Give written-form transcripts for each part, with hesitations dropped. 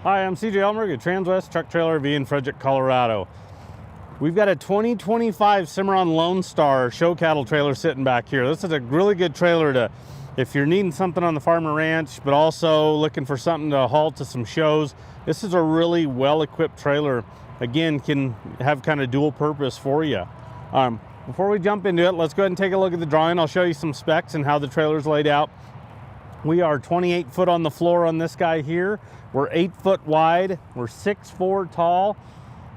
Hi, I'm CJ Elmer at Transwest Truck Trailer RV in Frederick, Colorado. We've got a 2025 Cimarron Lonestar show cattle trailer sitting back here. This is a really good trailer to, if you're needing something on the farm or ranch, but also looking for something to haul to some shows. This is a really well-equipped trailer. Again, can have kind of dual purpose for you. Before we jump into it, let's go ahead and take a look at the drawing. I'll show you some specs and how the trailer's laid out. We are 28 foot on the floor on this guy here. We're 8 foot wide. We're 6'4" tall.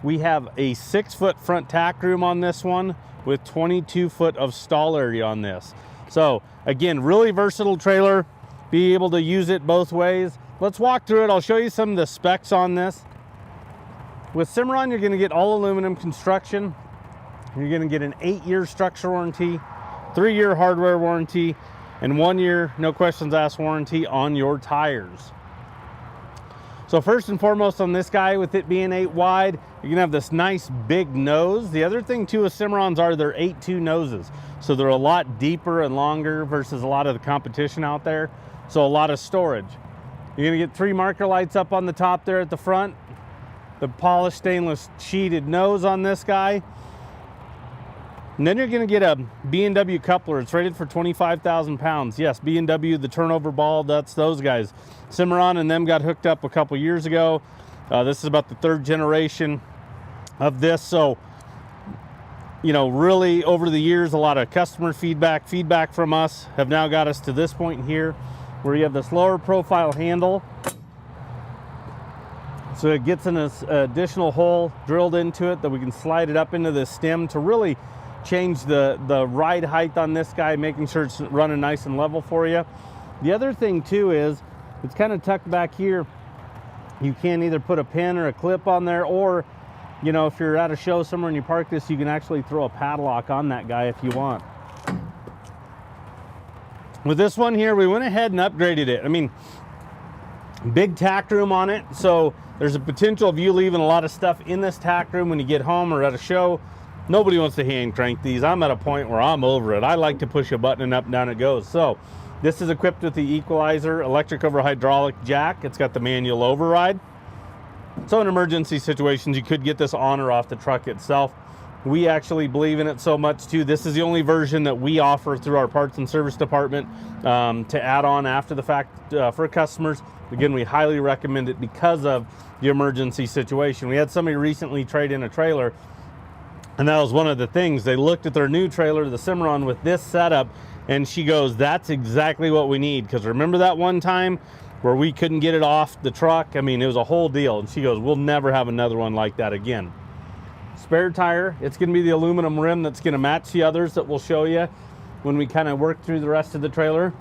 We have a 6 foot front tack room on this one with 22 foot of stall area on this. So again, really versatile trailer. Be able to use it both ways. Let's walk through it. I'll show you some of the specs on this. With Cimarron, you're gonna get all aluminum construction. You're gonna get an 8-year structural warranty, 3-year hardware warranty, and 1 year, no questions asked warranty on your tires. So first and foremost on this guy, with it being 8 wide, you're gonna have this nice big nose. The other thing too with Cimarrons are they're 8.2 noses. So they're a lot deeper and longer versus a lot of the competition out there. So a lot of storage. You're gonna get 3 marker lights up on the top there at the front. The polished stainless sheeted nose on this guy. And then you're gonna get a B&W coupler. It's rated for 25,000 pounds. Yes, B&W, the turnover ball, that's those guys. Cimarron and them got hooked up a couple years ago. This is about the 3rd generation of this. So, you know, really over the years, a lot of customer feedback from us have now got us to this point here where you have this lower profile handle. So it gets an additional hole drilled into it that we can slide it up into the stem to really change the ride height on this guy, making sure it's running nice and level for you. The other thing too is it's kind of tucked back here. You can either put a pin or a clip on there, or, you know, if you're at a show somewhere and you park this, you can actually throw a padlock on that guy if you want. With this one here, we went ahead and upgraded it. I mean, big tack room on it, so there's a potential of you leaving a lot of stuff in this tack room when you get home or at a show. Nobody wants to hand crank these. I'm at a point where I'm over it. I like to push a button and up and down it goes. So this is equipped with the Equalizer electric over hydraulic jack. It's got the manual override. So in emergency situations, you could get this on or off the truck itself. We actually believe in it so much too. This is the only version that we offer through our parts and service department to add on after the fact for customers. Again, we highly recommend it because of the emergency situation. We had somebody recently trade in a trailer, and that was one of the things. They looked at their new trailer, the Cimarron, with this setup, and she goes, that's exactly what we need. Because remember that one time where we couldn't get it off the truck? I mean, it was a whole deal. And she goes, we'll never have another one like that again. Spare tire, it's gonna be the aluminum rim that's gonna match the others that we'll show you when we kind of work through the rest of the trailer.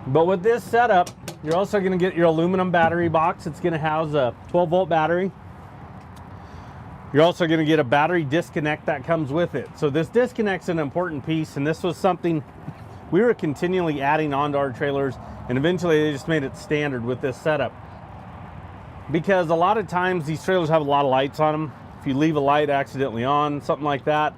But with this setup, you're also gonna get your aluminum battery box. It's gonna house a 12-volt battery. You're also going to get a battery disconnect that comes with it. So this disconnect's an important piece, and this was something we were continually adding onto our trailers, and eventually they just made it standard with this setup. Because a lot of times these trailers have a lot of lights on them. If you leave a light accidentally on, something like that,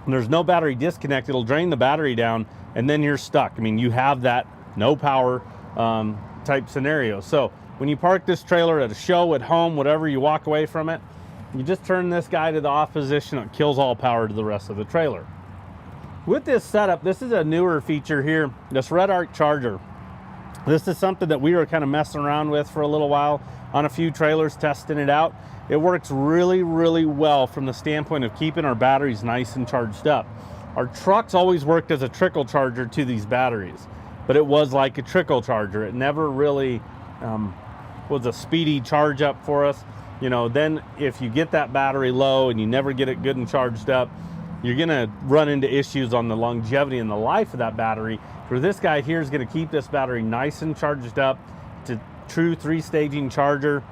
and there's no battery disconnect, it'll drain the battery down, and then you're stuck. I mean, you have that no power type scenario. So when you park this trailer at a show, at home, whatever, you walk away from it, you just turn this guy to the off position, it kills all power to the rest of the trailer. With this setup, this is a newer feature here, this RedArc charger. This is something that we were kind of messing around with for a little while on a few trailers, testing it out. It works really, really well from the standpoint of keeping our batteries nice and charged up. Our trucks always worked as a trickle charger to these batteries, but it was like a trickle charger. It never really was a speedy charge up for us. You know, then if you get that battery low and you never get it good and charged up, you're gonna run into issues on the longevity and the life of that battery. For this guy here is gonna keep this battery nice and charged up. It's a true 3-staging charger,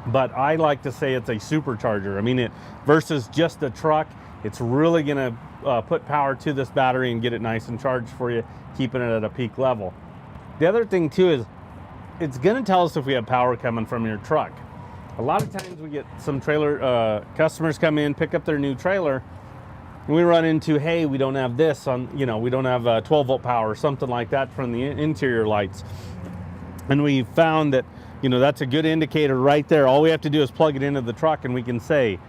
but I like to say it's a supercharger. I mean, it versus just a truck, it's really gonna put power to this battery and get it nice and charged for you, keeping it at a peak level. The other thing too is it's gonna tell us if we have power coming from your truck. A lot of times we get some trailer customers come in, pick up their new trailer, and we run into, hey, we don't have this on, you know, we don't have 12-volt power or something like that from the interior lights. And we found that you know, that's a good indicator right there. All we have to do is plug it into the truck and we can say,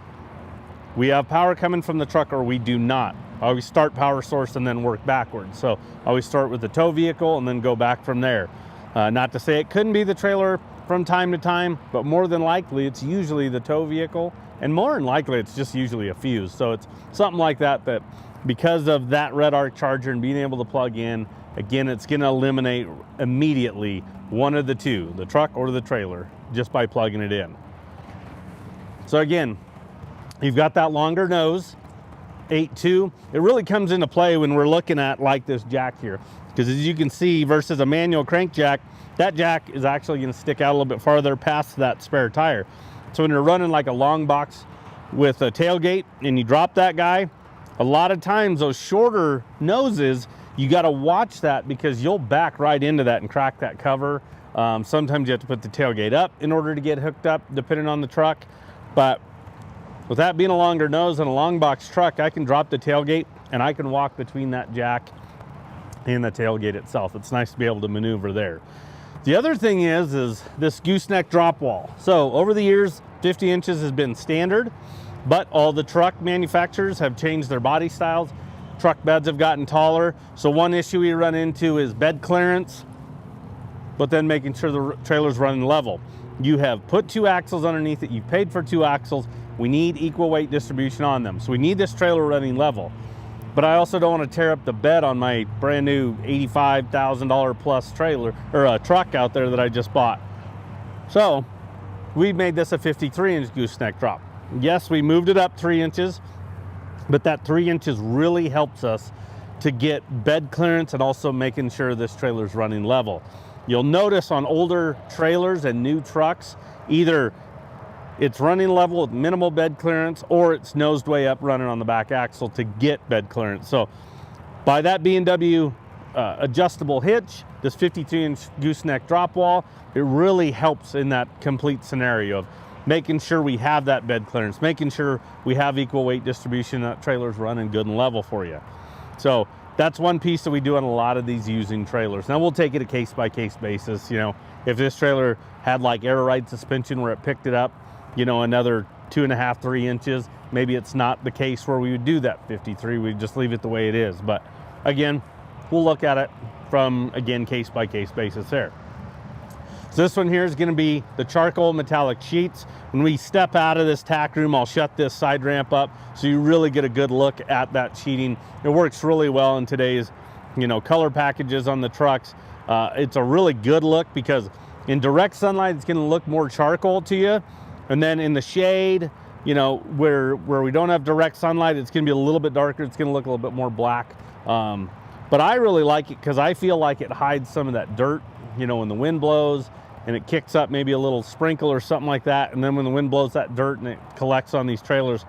we have power coming from the truck or we do not. I always start power source and then work backwards. So I always start with the tow vehicle and then go back from there. Not to say it couldn't be the trailer from time to time, but more than likely it's usually the tow vehicle, and more than likely it's just usually a fuse. So it's something like that, that because of that RedArc charger and being able to plug in, again, it's going to eliminate immediately one of the two, the truck or the trailer, just by plugging it in. So again, you've got that longer nose, 8.2. It really comes into play when we're looking at like this jack here, because as you can see, versus a manual crank jack, that jack is actually going to stick out a little bit farther past that spare tire. So when you're running like a long box with a tailgate and you drop that guy, a lot of times those shorter noses, you got to watch that because you'll back right into that and crack that cover. Sometimes you have to put the tailgate up in order to get hooked up, depending on the truck. But with that being a longer nose and a long box truck, I can drop the tailgate and I can walk between that jack and the tailgate itself. It's nice to be able to maneuver there. The other thing is this gooseneck drop wall. So over the years, 50 inches has been standard, but all the truck manufacturers have changed their body styles. Truck beds have gotten taller. So one issue we run into is bed clearance, but then making sure the trailer's running level. You have put 2 axles underneath it. You've paid for 2 axles. We need equal weight distribution on them. So we need this trailer running level. But I also don't want to tear up the bed on my brand new $85,000 plus trailer or a truck out there that I just bought. So we made this a 53-inch gooseneck drop. Yes, we moved it up 3 inches, but that 3 inches really helps us to get bed clearance and also making sure this trailer's running level. You'll notice on older trailers and new trucks, either it's running level with minimal bed clearance or it's nosed way up running on the back axle to get bed clearance. So by that B&W adjustable hitch, this 53-inch gooseneck drop wall, it really helps in that complete scenario of making sure we have that bed clearance, making sure we have equal weight distribution, that trailer's running good and level for you. So that's one piece that we do on a lot of these using trailers. Now we'll take it a case-by-case basis. You know, if this trailer had like air ride suspension where it picked it up, you know, another 2.5, 3 inches, maybe it's not the case where we would do that 53. We'd just leave it the way it is. But again, we'll look at it from, again, case-by-case basis there. So this one here is going to be the charcoal metallic sheets. When we step out of this tack room, I'll shut this side ramp up so you really get a good look at that sheeting. It works really well in today's, you know, color packages on the trucks. It's a really good look because in direct sunlight, it's going to look more charcoal to you. And then in the shade, you know, where we don't have direct sunlight, it's going to be a little bit darker. It's going to look a little bit more black. But I really like it because I feel like it hides some of that dirt, you know, when the wind blows and it kicks up maybe a little sprinkle or something like that. And then when the wind blows that dirt and it collects on these trailers,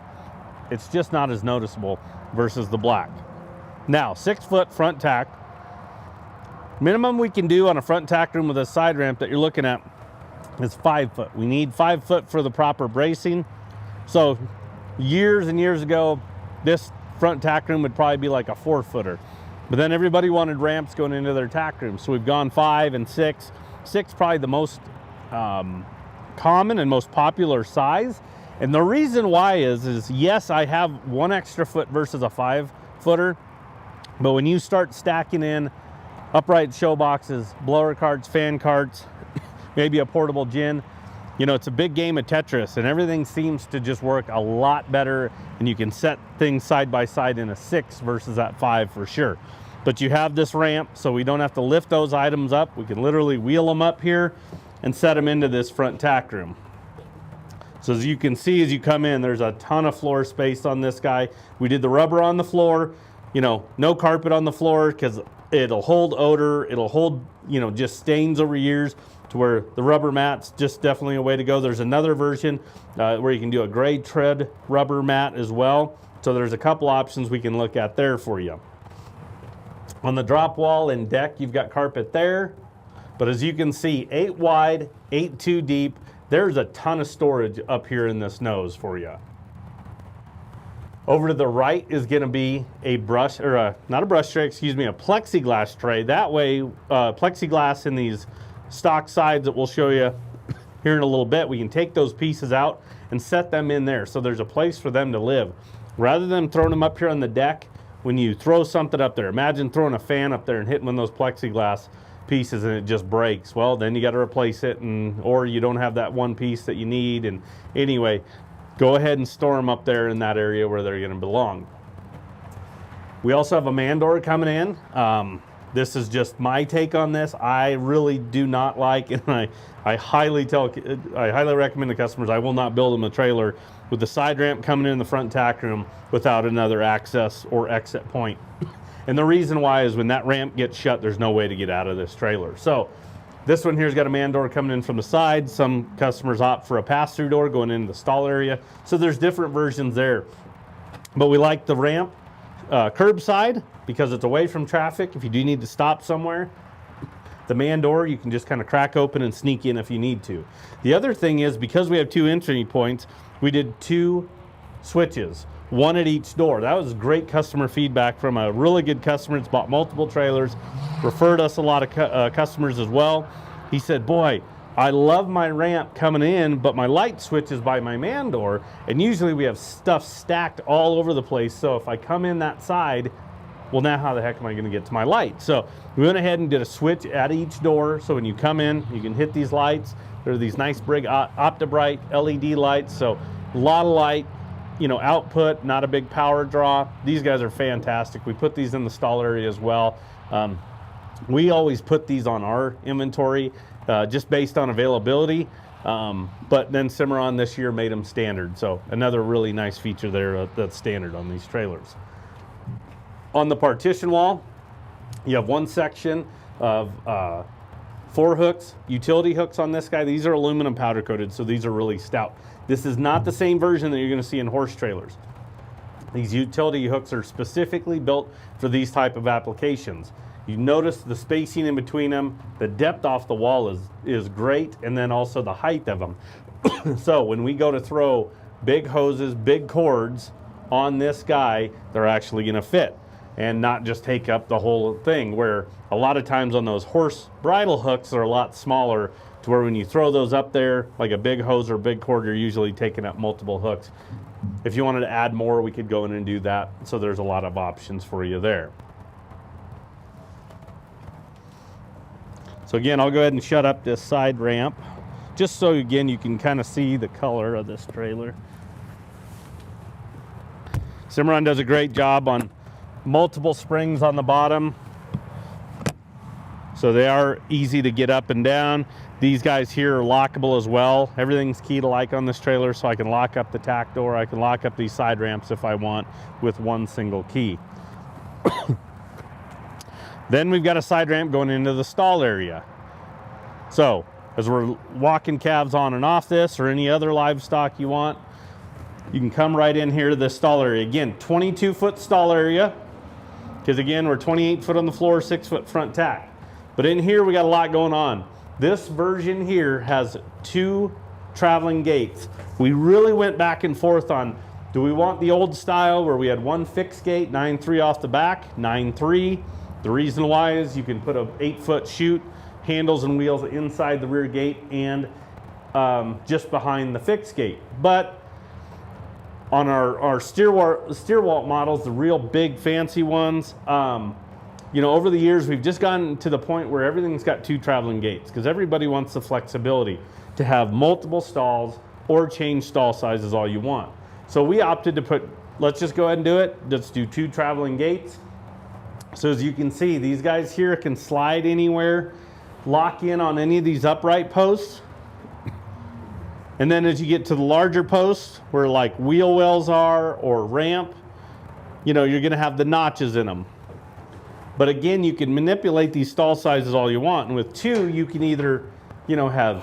it's just not as noticeable versus the black. Now, 6-foot front tack. Minimum we can do on a front tack room with a side ramp that you're looking at is 5 foot. We need 5 foot for the proper bracing. So years and years ago, this front tack room would probably be like a 4-footer. But then everybody wanted ramps going into their tack room. So we've gone 5 and 6. 6 probably the most common and most popular size. And the reason why is yes, I have 1 extra foot versus a 5-footer. But when you start stacking in upright show boxes, blower carts, fan carts, maybe a portable gin, you know, it's a big game of Tetris and everything seems to just work a lot better, and you can set things side by side in a 6 versus that 5 for sure. But you have this ramp, so we don't have to lift those items up. We can literally wheel them up here and set them into this front tack room. So as you can see, as you come in, there's a ton of floor space on this guy. We did the rubber on the floor, you know, no carpet on the floor because it'll hold odor, it'll hold, you know, just stains over years, to where the rubber mat's just definitely a way to go. There's another version where you can do a gray tread rubber mat as well. So there's a couple options we can look at there for you. On the drop wall and deck, you've got carpet there. But as you can see, 8 wide, 8.2 deep. There's a ton of storage up here in this nose for you. Over to the right is going to be a brush, or not a brush tray, excuse me, a plexiglass tray. That way, plexiglass in these stock sides that we'll show you here in a little bit, we can take those pieces out and set them in there so there's a place for them to live. Rather than throwing them up here on the deck, when you throw something up there, imagine throwing a fan up there and hitting one of those plexiglass pieces and it just breaks. Well, then you got to replace it, or you don't have that one piece that you need. And anyway, go ahead and store them up there in that area where they're going to belong. We also have a man door coming in. This is just my take on this. I really do not like, and I highly recommend to customers, I will not build them a trailer with the side ramp coming in the front tack room without another access or exit point. And the reason why is when that ramp gets shut, there's no way to get out of this trailer. So this one here's got a man door coming in from the side. Some customers opt for a pass-through door going into the stall area. So there's different versions there. But we like the ramp curbside because it's away from traffic. If you do need to stop somewhere, the man door you can just kind of crack open and sneak in if you need to. The other thing is, because we have 2 entry points, we did 2 switches, 1 at each door. That was great customer feedback from a really good customer that's bought multiple trailers, referred us a lot of customers as well. He said, boy, I love my ramp coming in, but my light switch is by my man door, and usually we have stuff stacked all over the place, so if I come in that side, well, now how the heck am I going to get to my light? So we went ahead and did a switch at each door, so when you come in, you can hit these lights. They're these nice big OptiBright LED lights, so a lot of light, you know, output, not a big power draw. These guys are fantastic. We put these in the stall area as well. We always put these on our inventory just based on availability, but then Cimarron this year made them standard, so another really nice feature there that's standard on these trailers. On the partition wall, you have one section of 4 hooks, utility hooks on this guy. These are aluminum powder coated, so these are really stout. This is not the same version that you're going to see in horse trailers. These utility hooks are specifically built for these type of applications. You notice the spacing in between them, the depth off the wall is great, and then also the height of them. So when we go to throw big hoses, big cords on this guy, they're actually going to fit and not just take up the whole thing, where a lot of times on those horse bridle hooks are a lot smaller, to where when you throw those up there, like a big hose or big cord, you're usually taking up multiple hooks. If you wanted to add more, we could go in and do that. So there's a lot of options for you there. So again, I'll go ahead and shut up this side ramp, just so again you can kind of see the color of this trailer. Cimarron does a great job on multiple springs on the bottom, so they are easy to get up and down. These guys here are lockable as well. Everything's key to like on this trailer, so I can lock up the tack door, I can lock up these side ramps if I want with one single key. Then we've got a side ramp going into the stall area. So as we're walking calves on and off this, or any other livestock you want, you can come right in here to this stall area. Again, 22-foot stall area, because again, we're 28 foot on the floor, 6-foot front tack. But in here, we got a lot going on. This version here has 2 traveling gates. We really went back and forth on, do we want the old style where we had 1 fixed gate, 9.3 off the back, 9.3. The reason why is you can put a 8-foot chute, handles and wheels inside the rear gate and just behind the fixed gate. But on our steer wall models, the real big fancy ones, you know, over the years we've just gotten to the point where everything's got 2 traveling gates, because everybody wants the flexibility to have multiple stalls or change stall sizes all you want. So we opted to put, let's just go ahead and do it. Let's do 2 traveling gates. So as you can see, these guys here can slide anywhere, lock in on any of these upright posts. And then as you get to the larger posts, where like wheel wells are or ramp, you know, you're gonna have the notches in them. But again, you can manipulate these stall sizes all you want. And with 2, you can either, you know, have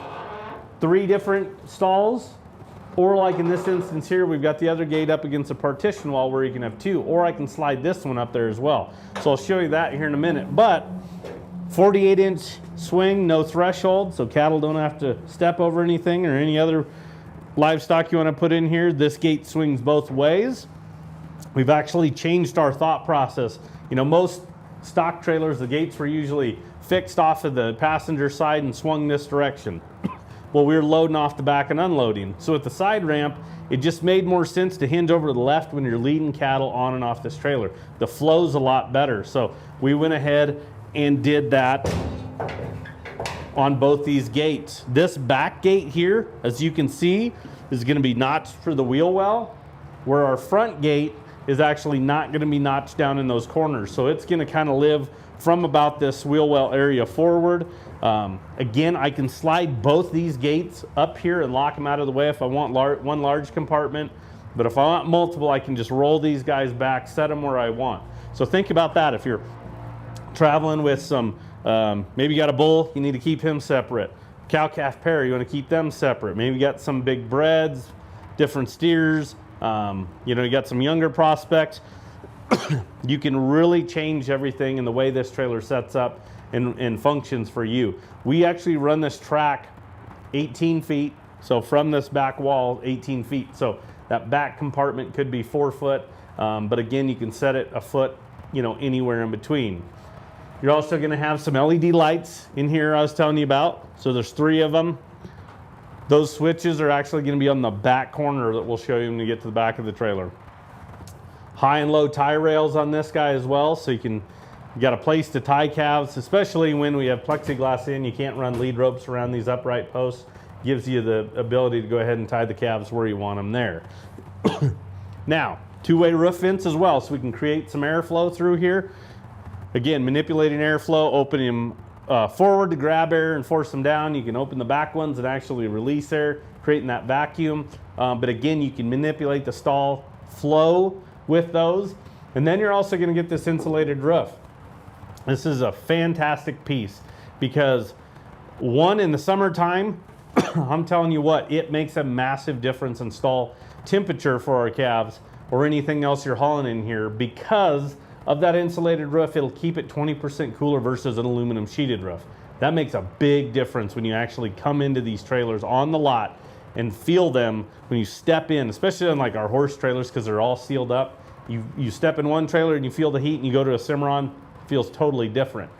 3 different stalls, or like in this instance here, we've got the other gate up against a partition wall where you can have 2, or I can slide this one up there as well. So I'll show you that here in a minute. But 48-inch swing, no threshold, so cattle don't have to step over anything, or any other livestock you want to put in here. This gate swings both ways. We've actually changed our thought process. You know, most stock trailers, the gates were usually fixed off of the passenger side and swung this direction. Well, we were loading off the back and unloading. So with the side ramp, it just made more sense to hinge over to the left when you're leading cattle on and off this trailer. The flow's a lot better. So we went ahead and did that on both these gates. This back gate here, as you can see, is going to be notched for the wheel well, where our front gate is actually not going to be notched down in those corners. So it's going to kind of live from about this wheel well area forward. Again, I can slide both these gates up here and lock them out of the way if I want one large compartment. But if I want multiple, I can just roll these guys back, set them where I want. So think about that. If you're traveling with some, maybe you got a bull, you need to keep him separate. Cow-calf pair, you want to keep them separate. Maybe you got some big breds, different steers, you know, you got some younger prospects. You can really change everything in the way this trailer sets up and functions for you. We actually run this track 18 feet, so from this back wall, 18 feet. So that back compartment could be 4 foot, but again, you can set it a foot, you know, anywhere in between. You're also going to have some LED lights in here I was telling you about. So there's 3 of them. Those switches are actually going to be on the back corner that we'll show you when we get to the back of the trailer. High and low tie rails on this guy as well, so you got a place to tie calves, especially when we have plexiglass in. You can't run lead ropes around these upright posts. Gives you the ability to go ahead and tie the calves where you want them there. Now, 2-way roof vents as well, so we can create some airflow through here. Again, manipulating airflow, opening them forward to grab air and force them down. You can open the back ones and actually release air, creating that vacuum. But again, you can manipulate the stall flow with those. And then you're also going to get this insulated roof. This is a fantastic piece because, one, in the summertime, I'm telling you what, it makes a massive difference in stall temperature for our calves or anything else you're hauling in here. Because of that insulated roof, it'll keep it 20% cooler versus an aluminum sheeted roof. That makes a big difference when you actually come into these trailers on the lot and feel them when you step in, especially on like our horse trailers because they're all sealed up. You step in one trailer and you feel the heat, and you go to a Cimarron, it feels totally different.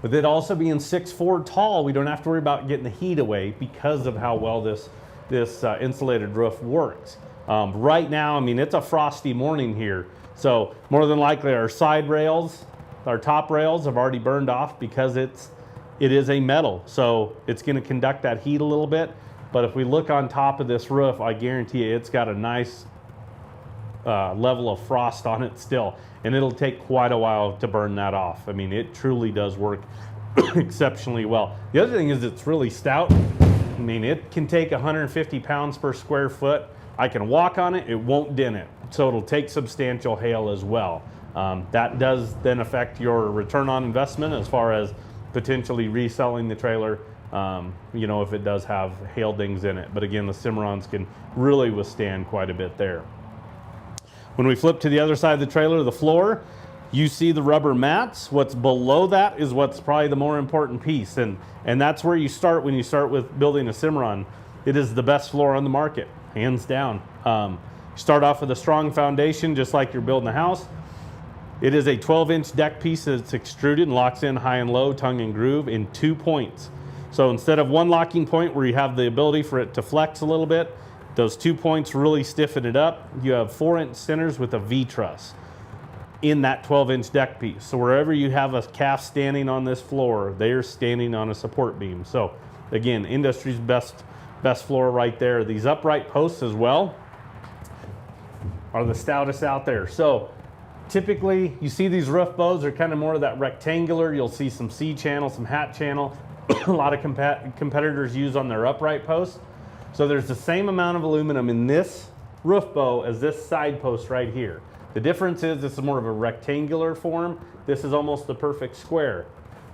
With it also being 6'4" tall, we don't have to worry about getting the heat away because of how well this insulated roof works. Right now, I mean, it's a frosty morning here. So more than likely our side rails, our top rails have already burned off because it is a metal. So it's going to conduct that heat a little bit. But if we look on top of this roof, I guarantee you it's got a nice level of frost on it still. And it'll take quite a while to burn that off. I mean, it truly does work exceptionally well. The other thing is it's really stout. I mean, it can take 150 pounds per square foot. I can walk on it, it won't dent it. So it'll take substantial hail as well. That does then affect your return on investment as far as potentially reselling the trailer, you know, if it does have hail dings in it. But again, the Cimarrons can really withstand quite a bit there. When we flip to the other side of the trailer, the floor, you see the rubber mats. What's below that is what's probably the more important piece. And that's where you start when you start with building a Cimarron. It is the best floor on the market, hands down. Start off with a strong foundation, just like you're building a house. It is a 12-inch deck piece that's extruded and locks in high and low, tongue and groove in 2 points. So instead of one locking point where you have the ability for it to flex a little bit, those 2 points really stiffen it up. You have 4-inch centers with a V-truss in that 12-inch deck piece. So wherever you have a calf standing on this floor, they are standing on a support beam. So again, industry's best floor right there. These upright posts as well are the stoutest out there. So typically you see these roof bows are kind of more of that rectangular. You'll see some C-channel, some hat channel. A lot of competitors use on their upright posts. So there's the same amount of aluminum in this roof bow as this side post right here. The difference is this is more of a rectangular form. This is almost the perfect square.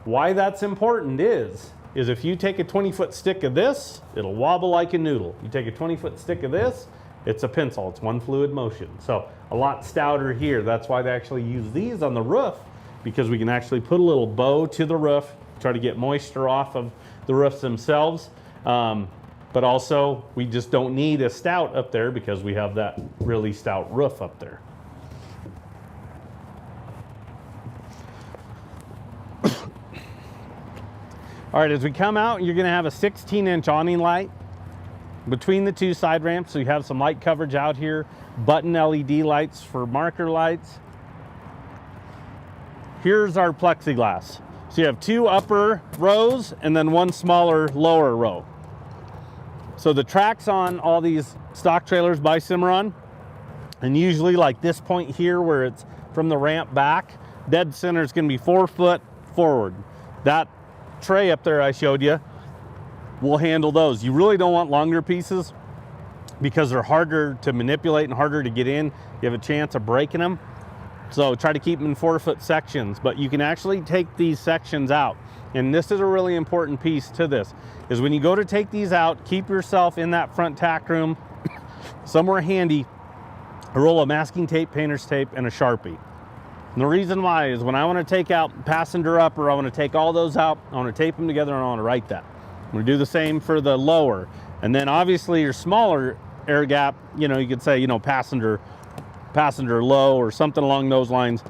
Why that's important is if you take a 20-foot stick of this, it'll wobble like a noodle. You take a 20-foot stick of this, it's a pencil. It's one fluid motion. So a lot stouter here. That's why they actually use these on the roof, because we can actually put a little bow to the roof, try to get moisture off of the roofs themselves. But also, we just don't need a stout up there because we have that really stout roof up there. All right, as we come out, you're gonna have a 16-inch awning light between the two side ramps, so you have some light coverage out here. Button LED lights for marker lights. Here's our plexiglass. So you have two upper rows and then one smaller lower row. So the tracks on all these stock trailers by Cimarron, and usually like this point here where it's from the ramp back, dead center is gonna be 4 foot forward. That tray up there I showed you will handle those. You really don't want longer pieces because they're harder to manipulate and harder to get in. You have a chance of breaking them. So try to keep them in 4 foot sections, but you can actually take these sections out. And this is a really important piece to this, is when you go to take these out, keep yourself in that front tack room somewhere handy, a roll of masking tape, painter's tape, and a Sharpie. And the reason why is when I want to take out passenger upper, I want to take all those out, I want to tape them together, and I want to write that. I'm going to do the same for the lower. And then obviously your smaller air gap, you know, you could say, you know, passenger low or something along those lines.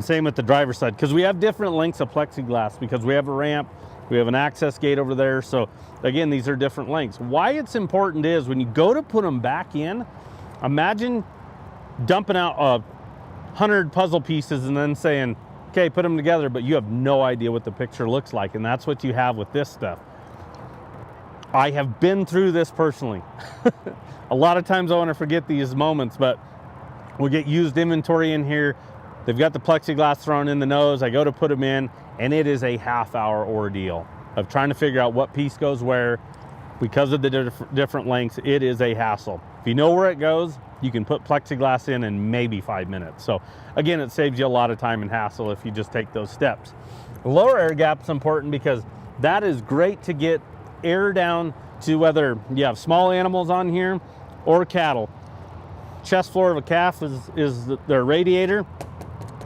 Same with the driver's side, because we have different lengths of plexiglass, because we have a ramp, we have an access gate over there. So again, these are different lengths. Why it's important is when you go to put them back in, imagine dumping out 100 puzzle pieces and then saying, okay, put them together, but you have no idea what the picture looks like. And that's what you have with this stuff. I have been through this personally. A lot of times I want to forget these moments, but we'll get used inventory in here. They've got the plexiglass thrown in the nose. I go to put them in, and it is a half-hour ordeal of trying to figure out what piece goes where. Because of the different lengths, it is a hassle. If you know where it goes, you can put plexiglass in maybe 5 minutes. So again, it saves you a lot of time and hassle if you just take those steps. The lower air gap is important because that is great to get air down to whether you have small animals on here or cattle. Chest floor of a calf is their radiator.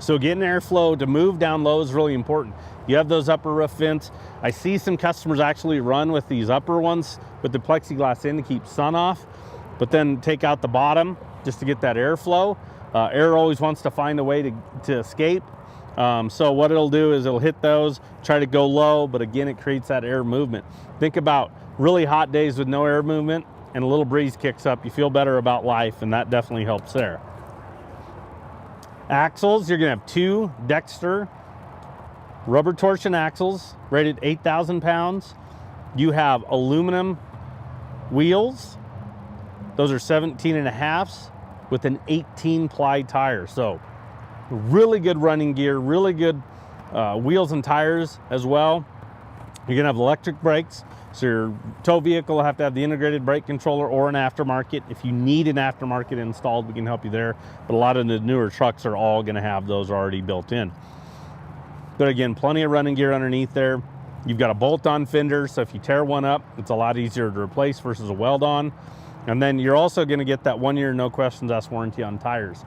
So getting airflow to move down low is really important. You have those upper roof vents. I see some customers actually run with these upper ones with the plexiglass in to keep sun off, but then take out the bottom just to get that airflow. Air always wants to find a way to escape. So what it'll do is it'll hit those, try to go low, but again, it creates that air movement. Think about really hot days with no air movement and a little breeze kicks up, you feel better about life, and that definitely helps there. Axles, you're gonna have two Dexter rubber torsion axles rated 8,000 pounds. You have aluminum wheels. Those are 17.5s with an 18 ply tire. So really good running gear, really good wheels and tires as well. You're gonna have electric brakes. So your tow vehicle will have to have the integrated brake controller or an aftermarket. If you need an aftermarket installed, we can help you there. But a lot of the newer trucks are all gonna have those already built in. But again, plenty of running gear underneath there. You've got a bolt-on fender, so if you tear one up, it's a lot easier to replace versus a weld-on. And then you're also gonna get that 1 year, no questions asked warranty on tires.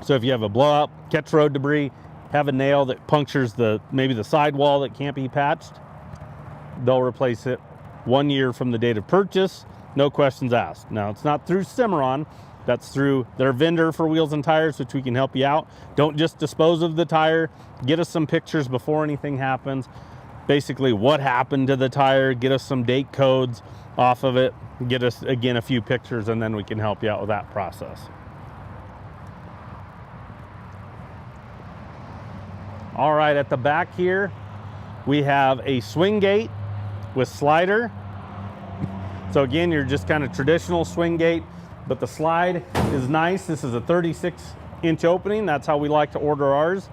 So if you have a blowout, catch road debris, have a nail that punctures maybe the sidewall that can't be patched, they'll replace it 1 year from the date of purchase, no questions asked. Now, it's not through Cimarron, that's through their vendor for wheels and tires, which we can help you out. Don't just dispose of the tire, get us some pictures before anything happens. Basically, what happened to the tire, get us some date codes off of it, get us, again, a few pictures, and then we can help you out with that process. All right, at the back here, we have a swing gate with slider. So again, you're just kind of traditional swing gate, but the slide is nice. This is a 36-inch opening. That's how we like to order ours.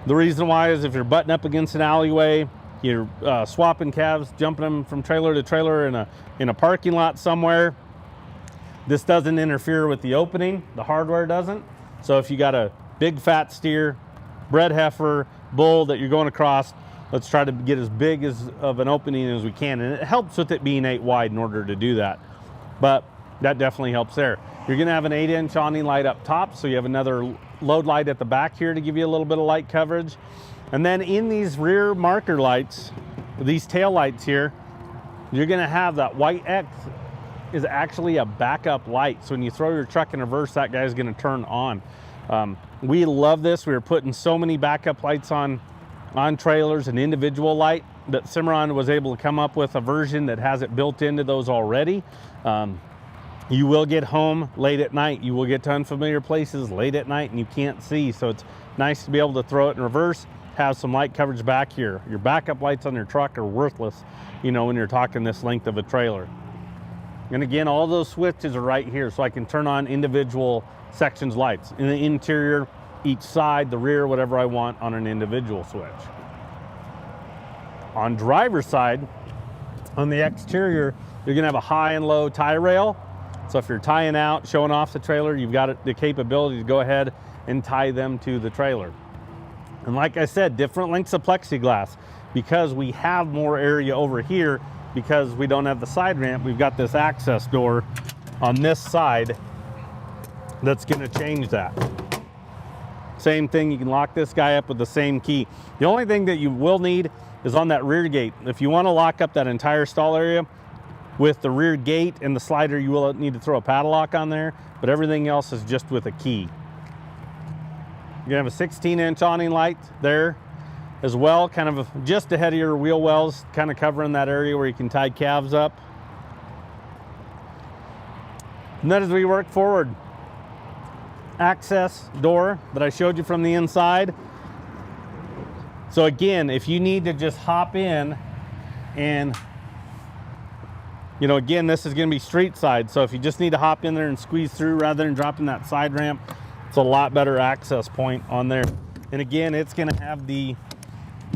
The reason why is if you're butting up against an alleyway, you're swapping calves, jumping them from trailer to trailer in a parking lot somewhere, this doesn't interfere with the opening. The hardware doesn't. So if you got a big fat steer, bred heifer, bull that you're going across, let's try to get as big of an opening as we can. And it helps with it being 8 wide in order to do that. But that definitely helps there. You're gonna have an 8-inch awning light up top, so you have another load light at the back here to give you a little bit of light coverage. And then in these rear marker lights, these tail lights here, you're gonna have that white X is actually a backup light. So when you throw your truck in reverse, that guy's gonna turn on. We love this. We were putting so many backup lights on trailers, an individual light. that Cimarron was able to come up with a version that has it built into those already. You will get home late at night. You will get to unfamiliar places late at night and you can't see. So it's nice to be able to throw it in reverse, have some light coverage back here. Your backup lights on your truck are worthless, you know, when you're talking this length of a trailer. And again, all those switches are right here, so I can turn on individual sections lights in the interior, each side, the rear, whatever I want on an individual switch. On driver's side, on the exterior, you're gonna have a high and low tie rail. So if you're tying out, showing off the trailer, you've got the capability to go ahead and tie them to the trailer. And like I said, different lengths of plexiglass, because we have more area over here, because we don't have the side ramp, we've got this access door on this side that's gonna change that. Same thing, you can lock this guy up with the same key. The only thing that you will need is on that rear gate. If you wanna lock up that entire stall area, with the rear gate and the slider, you will need to throw a padlock on there, but everything else is just with a key. You're gonna have a 16-inch awning light there as well, kind of just ahead of your wheel wells, kind of covering that area where you can tie calves up. And then as we work forward, access door that I showed you from the inside. So again, if you need to just hop in and, you know, again, this is gonna be street side. So if you just need to hop in there and squeeze through rather than dropping that side ramp, it's a lot better access point on there. And again, it's gonna have the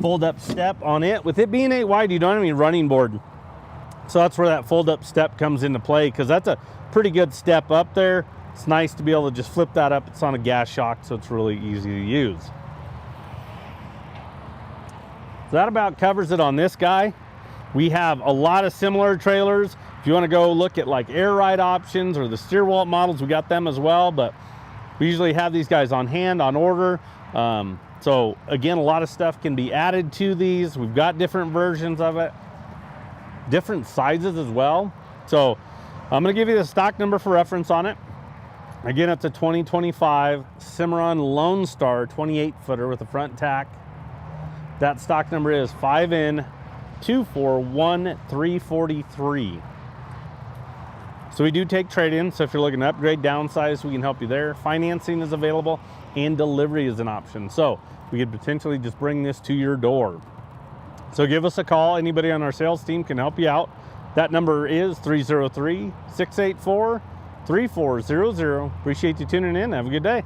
fold up step on it. With it being 8 wide, you don't have any running board. So that's where that fold up step comes into play, because that's a pretty good step up there. It's nice to be able to just flip that up. It's on a gas shock, so it's really easy to use. So that about covers it on this guy. We have a lot of similar trailers. If you want to go look at like air ride options or the steer wall models, we got them as well, but we usually have these guys on hand, on order. So again, a lot of stuff can be added to these. We've got different versions of it, different sizes as well. So I'm going to give you the stock number for reference on it. Again, it's a 2025 Cimarron Lonestar 28-footer with a front tack. That stock number is 5N241343. So we do take trade-in, so if you're looking to upgrade, downsize, we can help you there. Financing is available and delivery is an option. So we could potentially just bring this to your door. So give us a call. Anybody on our sales team can help you out. That number is 303-684-3400. Appreciate you tuning in. Have a good day.